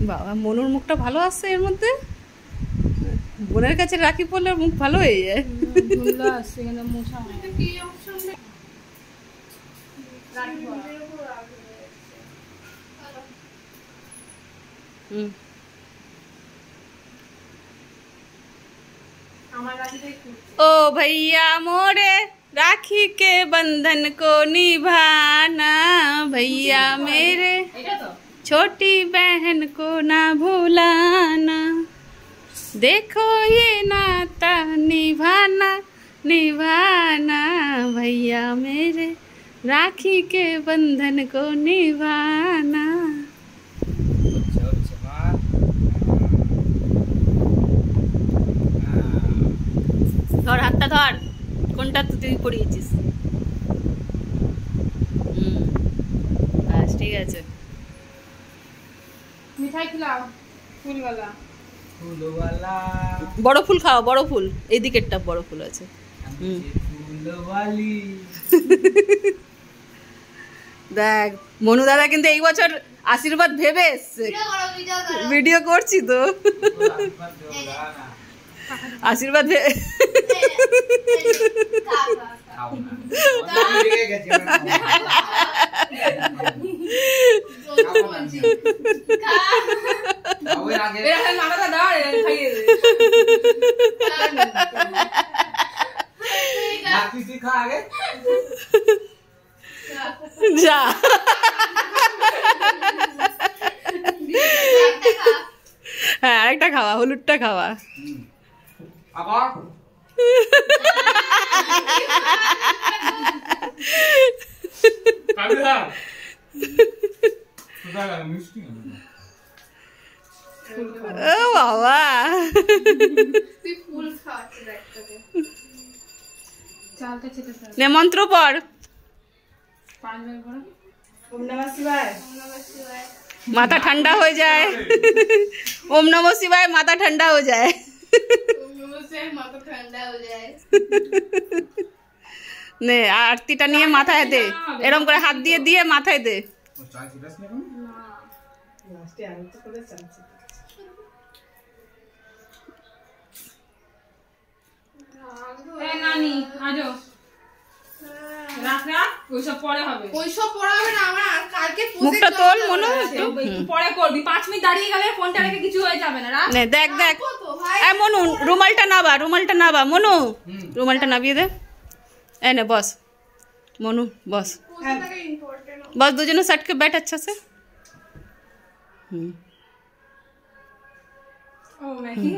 বাবা মনুর মুখটা ভালো আসছে এর মধ্যে। বোনের কাছে রাখি পড়লে মুখ ভালো হয়ে যায়। ओ भैया मोरे राखी के बंधन को निभाना, भैया मेरे छोटी बहन को ना भूलाना, देखो ये नाता निभाना निभाना, भैया मेरे राखी के बंधन को निभाना। ধর হাতটা ধর, কোনটা তুই পড়িয়েছিস? ঠিক আছে। মিঠাই খিলাও, ফুলওয়ালা ফুলওয়ালা। বড় ফুল খাও, বড় ফুল এই দিকেরটা বড় ফুল আছে। ফুলওয়ালি। দেখ মনু দাদা কিন্তু এই বছর আশীর্বাদ ভেবে এসছে। ভিডিও করছি তো। আশীর্বাদ যা হ্যাঁ আরেকটা খাওয়া, হলুদটা খাওয়া। ও বাবা মন্ত্র পড়। মাথা ঠান্ডা হয়ে যায়। ওম নমঃ শিবায় মাথা ঠান্ডা হয়ে যায়। নে আরতিটা নিয়ে মাথায় দে, এরকম করে হাত দিয়ে দিয়ে মাথায় দে। মুখটা তোল মনু, পরে করবি। 5 মিনিট দাঁড়িয়ে গেলে ফোনটা রেখে কিছু হয়ে যাবে না। দেখ দেখ মনু রুমালটা নাবা, রুমালটা নাবা মনু, রুমালটা নাবিয়ে দে। এই নে বস মনু, बस बस दोनों सट के बैठ अच्छा से। ओ मैं की